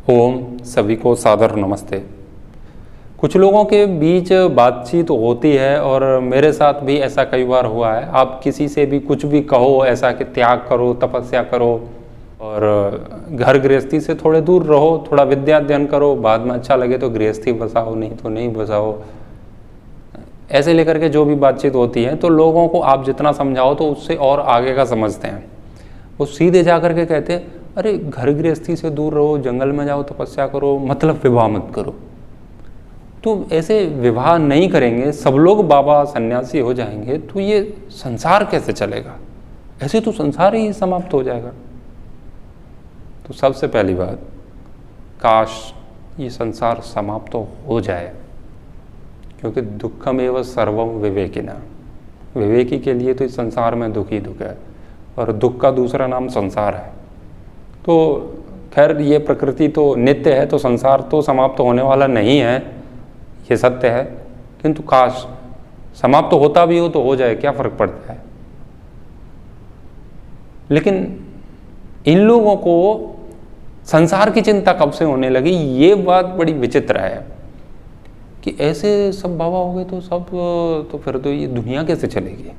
ओम सभी को सादर नमस्ते। कुछ लोगों के बीच बातचीत होती है और मेरे साथ भी ऐसा कई बार हुआ है। आप किसी से भी कुछ भी कहो ऐसा कि त्याग करो, तपस्या करो और घर गृहस्थी से थोड़े दूर रहो, थोड़ा विद्या अध्ययन करो, बाद में अच्छा लगे तो गृहस्थी बसाओ, नहीं तो नहीं बसाओ, ऐसे लेकर के जो भी बातचीत होती है तो लोगों को आप जितना समझाओ तो उससे और आगे का समझते हैं। वो सीधे जा कर के कहते हैं अरे घर गृहस्थी से दूर रहो, जंगल में जाओ, तपस्या करो, मतलब विवाह मत करो। तो ऐसे विवाह नहीं करेंगे, सब लोग बाबा सन्यासी हो जाएंगे तो ये संसार कैसे चलेगा? ऐसे तो संसार ही समाप्त हो जाएगा। तो सबसे पहली बात, काश ये संसार समाप्त तो हो जाए, क्योंकि दुखमेव सर्वम विवेकिना, विवेकी के लिए तो इस संसार में दुख ही दुख है और दुख का दूसरा नाम संसार है। तो खैर ये प्रकृति तो नित्य है, तो संसार तो समाप्त होने वाला नहीं है, ये सत्य है, किंतु काश समाप्त होता भी हो तो हो जाए, क्या फर्क पड़ता है। लेकिन इन लोगों को संसार की चिंता कब से होने लगी, ये बात बड़ी विचित्र है कि ऐसे सब बाबा हो गए तो फिर तो ये दुनिया कैसे चलेगी।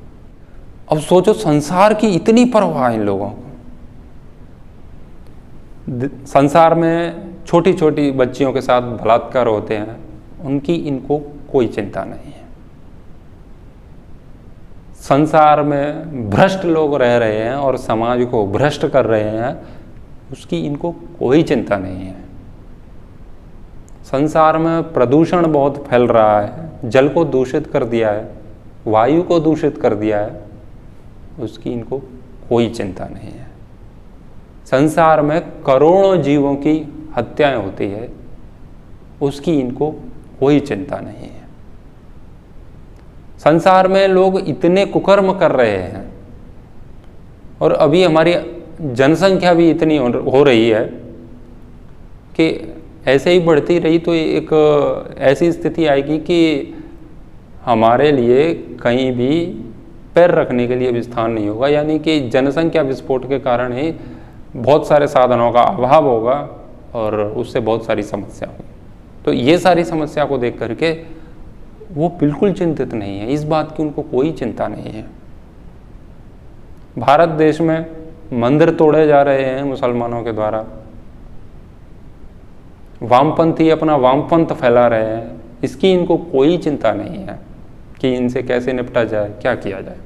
अब सोचो, संसार की इतनी परवाह इन लोगों को। संसार में छोटी छोटी बच्चियों के साथ बलात्कार होते हैं, उनकी इनको कोई चिंता नहीं है। संसार में भ्रष्ट लोग रह रहे हैं और समाज को भ्रष्ट कर रहे हैं, उसकी इनको कोई चिंता नहीं है। संसार में प्रदूषण बहुत फैल रहा है, जल को दूषित कर दिया है, वायु को दूषित कर दिया है, उसकी इनको कोई चिंता नहीं है। संसार में करोड़ों जीवों की हत्याएं होती है, उसकी इनको कोई चिंता नहीं है। संसार में लोग इतने कुकर्म कर रहे हैं और अभी हमारी जनसंख्या भी इतनी हो रही है कि ऐसे ही बढ़ती रही तो एक ऐसी स्थिति आएगी कि हमारे लिए कहीं भी पैर रखने के लिए भी स्थान नहीं होगा। यानी कि जनसंख्या विस्फोट के कारण ही बहुत सारे साधनों का अभाव होगा और उससे बहुत सारी समस्या होगी। तो ये सारी समस्या को देख करके वो बिल्कुल चिंतित नहीं है, इस बात की उनको कोई चिंता नहीं है। भारत देश में मंदिर तोड़े जा रहे हैं मुसलमानों के द्वारा, वामपंथी अपना वामपंथ फैला रहे हैं, इसकी इनको कोई चिंता नहीं है कि इनसे कैसे निपटा जाए, क्या किया जाए।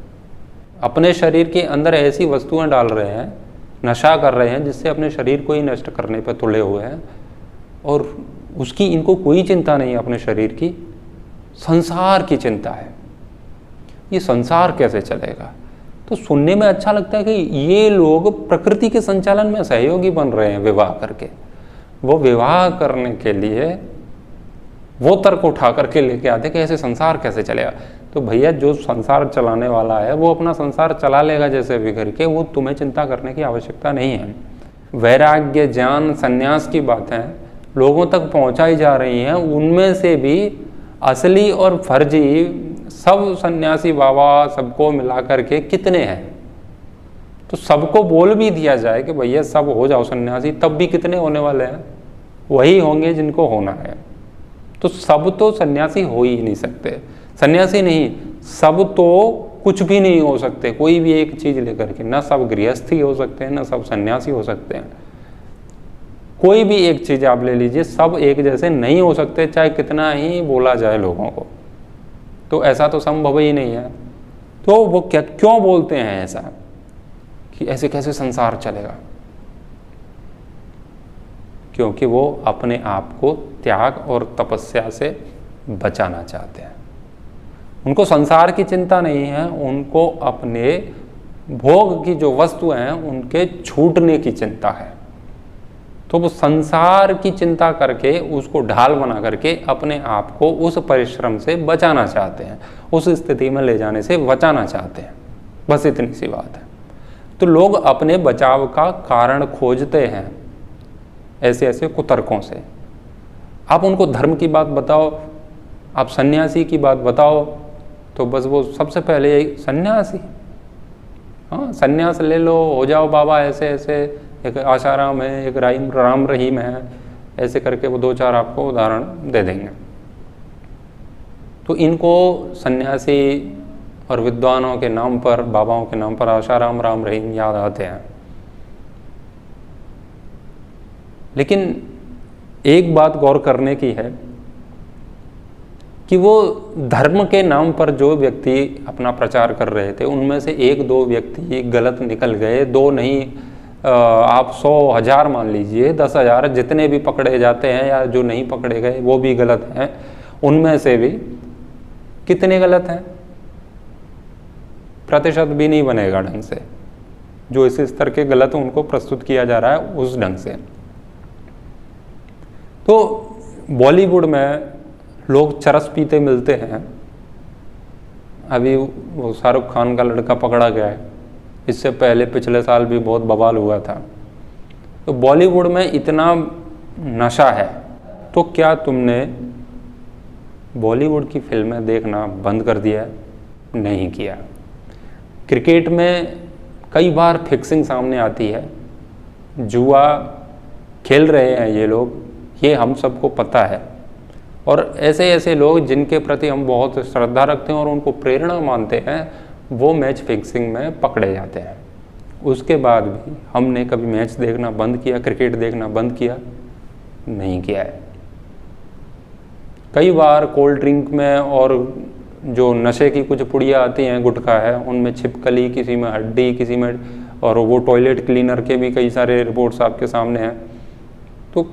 अपने शरीर के अंदर ऐसी वस्तुएं डाल रहे हैं, नशा कर रहे हैं, जिससे अपने शरीर को ही नष्ट करने पर तुले हुए हैं और उसकी इनको कोई चिंता नहीं है। अपने शरीर की, संसार की चिंता है। ये संसार कैसे चलेगा? तो सुनने में अच्छा लगता है कि ये लोग प्रकृति के संचालन में सहयोगी बन रहे हैं विवाह करके। वो विवाह करने के लिए वो तर्क उठा करके लेके आते कि ऐसे संसार कैसे चलेगा। तो भैया, जो संसार चलाने वाला है वो अपना संसार चला लेगा जैसे भी करके, वो तुम्हें चिंता करने की आवश्यकता नहीं है। वैराग्य, ज्ञान, संन्यास की बातें लोगों तक पहुंचाई जा रही हैं, उनमें से भी असली और फर्जी सब सन्यासी बाबा सबको मिला करके कितने हैं? तो सबको बोल भी दिया जाए कि भैया सब हो जाओ सन्यासी, तब भी कितने होने वाले हैं? वही होंगे जिनको होना है। तो सब तो सन्यासी हो ही नहीं सकते। सन्यासी नहीं, सब तो कुछ भी नहीं हो सकते। कोई भी एक चीज लेकर के, ना सब गृहस्थी हो सकते हैं, ना सब सन्यासी हो सकते हैं। कोई भी एक चीज आप ले लीजिए, सब एक जैसे नहीं हो सकते, चाहे कितना ही बोला जाए लोगों को। तो ऐसा तो संभव ही नहीं है। तो वो क्यों बोलते हैं ऐसा कि ऐसे कैसे संसार चलेगा? क्योंकि वो अपने आप को त्याग और तपस्या से बचाना चाहते हैं। उनको संसार की चिंता नहीं है, उनको अपने भोग की जो वस्तु हैं उनके छूटने की चिंता है। तो वो संसार की चिंता करके उसको ढाल बना करके अपने आप को उस परिश्रम से बचाना चाहते हैं, उस स्थिति में ले जाने से बचाना चाहते हैं। बस इतनी सी बात है। तो लोग अपने बचाव का कारण खोजते हैं ऐसे ऐसे कुतर्कों से। आप उनको धर्म की बात बताओ, आप सन्यासी की बात बताओ, तो बस वो सबसे पहले यही सन्यासी, हाँ सन्यास ले लो, हो जाओ बाबा ऐसे ऐसे। एक आशाराम है, एक राम रहीम है, ऐसे करके वो 2-4 आपको उदाहरण दे देंगे। तो इनको सन्यासी और विद्वानों के नाम पर, बाबाओं के नाम पर आशाराम, राम रहीम याद आते हैं। लेकिन एक बात गौर करने की है कि वो धर्म के नाम पर जो व्यक्ति अपना प्रचार कर रहे थे, उनमें से 1-2 व्यक्ति गलत निकल गए, 2 नहीं, आप 100,000 मान लीजिए, 10,000 जितने भी पकड़े जाते हैं या जो नहीं पकड़े गए वो भी गलत हैं। उनमें से भी कितने गलत हैं? प्रतिशत भी नहीं बनेगा ढंग से, जो इस स्तर के गलत उनको प्रस्तुत किया जा रहा है उस ढंग से। तो बॉलीवुड में लोग चरस पीते मिलते हैं। अभी वो शाहरुख खान का लड़का पकड़ा गया है, इससे पहले पिछले साल भी बहुत बवाल हुआ था। तो बॉलीवुड में इतना नशा है, तो क्या तुमने बॉलीवुड की फिल्में देखना बंद कर दिया है? नहीं किया। क्रिकेट में कई बार फिक्सिंग सामने आती है, जुआ खेल रहे हैं ये लोग, ये हम सबको पता है। और ऐसे ऐसे लोग जिनके प्रति हम बहुत श्रद्धा रखते हैं और उनको प्रेरणा मानते हैं, वो मैच फिक्सिंग में पकड़े जाते हैं। उसके बाद भी हमने कभी मैच देखना बंद किया, क्रिकेट देखना बंद किया? नहीं किया है। कई बार कोल्ड ड्रिंक में और जो नशे की कुछ पुड़िया आती हैं, गुटखा है, उनमें छिपकली, किसी में हड्डी, किसी में, और वो टॉयलेट क्लीनर के भी कई सारे रिपोर्ट्स आपके सामने हैं। तो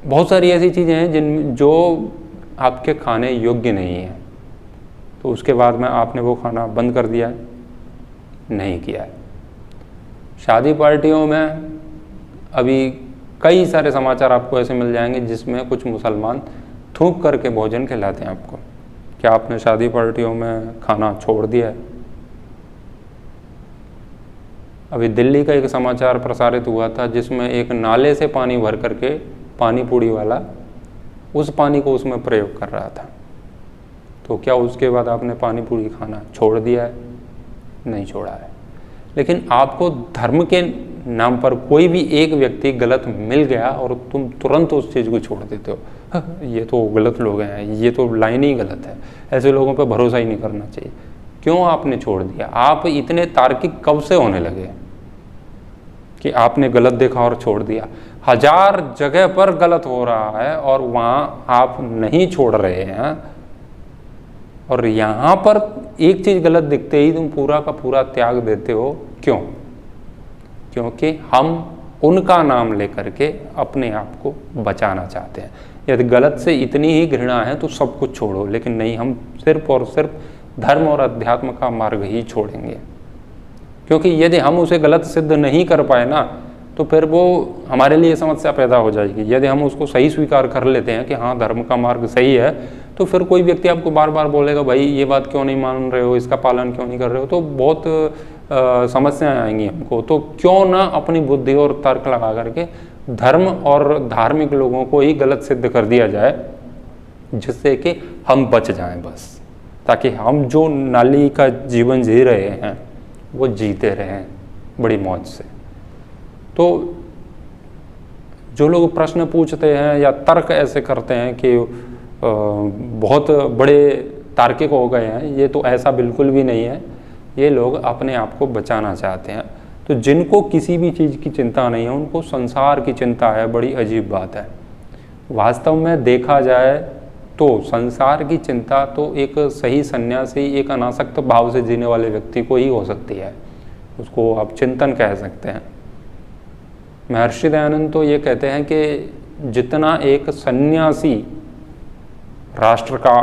बहुत सारी ऐसी चीज़ें हैं जो आपके खाने योग्य नहीं है, तो उसके बाद में आपने वो खाना बंद कर दिया है? नहीं किया है। शादी पार्टियों में अभी कई सारे समाचार आपको ऐसे मिल जाएंगे जिसमें कुछ मुसलमान थूक करके भोजन खिलाते हैं आपको। क्या आपने शादी पार्टियों में खाना छोड़ दिया है? अभी दिल्ली का एक समाचार प्रसारित हुआ था जिसमें एक नाले से पानी भर करके पानी पूड़ी वाला उस पानी को उसमें प्रयोग कर रहा था। तो क्या उसके बाद आपने पानी पूड़ी खाना छोड़ दिया है? नहीं छोड़ा है। लेकिन आपको धर्म के नाम पर कोई भी एक व्यक्ति गलत मिल गया और तुम तुरंत उस चीज़ को छोड़ देते हो, ये तो गलत लोग हैं, ये तो लाइन ही गलत है, ऐसे लोगों पे भरोसा ही नहीं करना चाहिए। क्यों आपने छोड़ दिया? आप इतने तार्किक कब से होने लगे कि आपने गलत देखा और छोड़ दिया? 1000 जगह पर गलत हो रहा है और वहाँ आप नहीं छोड़ रहे हैं, और यहाँ पर एक चीज़ गलत दिखते ही तुम पूरा का पूरा त्याग देते हो। क्यों? क्योंकि हम उनका नाम लेकर के अपने आप को बचाना चाहते हैं। यदि गलत से इतनी ही घृणा है तो सब कुछ छोड़ो, लेकिन नहीं, हम सिर्फ और सिर्फ धर्म और अध्यात्म का मार्ग ही छोड़ेंगे। क्योंकि यदि हम उसे गलत सिद्ध नहीं कर पाए ना, तो फिर वो हमारे लिए समस्या पैदा हो जाएगी। यदि हम उसको सही स्वीकार कर लेते हैं कि हाँ धर्म का मार्ग सही है, तो फिर कोई व्यक्ति आपको बार बार बोलेगा भाई ये बात क्यों नहीं मान रहे हो, इसका पालन क्यों नहीं कर रहे हो, तो बहुत समस्याएं आएंगी हमको। तो क्यों ना अपनी बुद्धि और तर्क लगा करके धर्म और धार्मिक लोगों को ही गलत सिद्ध कर दिया जाए, जिससे कि हम बच जाएं बस, ताकि हम जो नाली का जीवन जी रहे हैं वो जीते रहें बड़ी मौज से। तो जो लोग प्रश्न पूछते हैं या तर्क ऐसे करते हैं कि बहुत बड़े तार्किक हो गए हैं, ये तो ऐसा बिल्कुल भी नहीं है। ये लोग अपने आप को बचाना चाहते हैं। तो जिनको किसी भी चीज़ की चिंता नहीं है, उनको संसार की चिंता है। बड़ी अजीब बात है। वास्तव में देखा जाए तो संसार की चिंता तो एक सही सन्यासी, एक अनासक्त भाव से जीने वाले व्यक्ति को ही हो सकती है। उसको आप चिंतन कह सकते हैं। महर्षि दयानंद तो ये कहते हैं कि जितना एक सन्यासी राष्ट्र का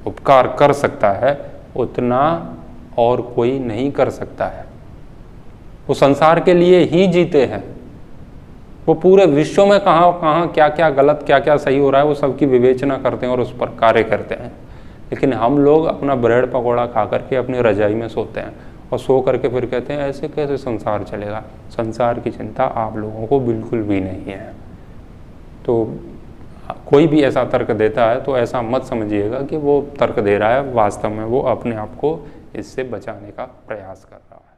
उपकार कर सकता है, उतना और कोई नहीं कर सकता है। वो संसार के लिए ही जीते हैं। वो पूरे विश्व में कहाँ कहाँ क्या क्या गलत, क्या क्या सही हो रहा है, वो सबकी विवेचना करते हैं और उस पर कार्य करते हैं। लेकिन हम लोग अपना ब्रेड पकौड़ा खा करके अपनी रजाई में सोते हैं और सो करके फिर कहते हैं ऐसे कैसे संसार चलेगा। संसार की चिंता आप लोगों को बिल्कुल भी नहीं है। तो कोई भी ऐसा तर्क देता है तो ऐसा मत समझिएगा कि वो तर्क दे रहा है, वास्तव में वो अपने आप को इससे बचाने का प्रयास कर रहा है।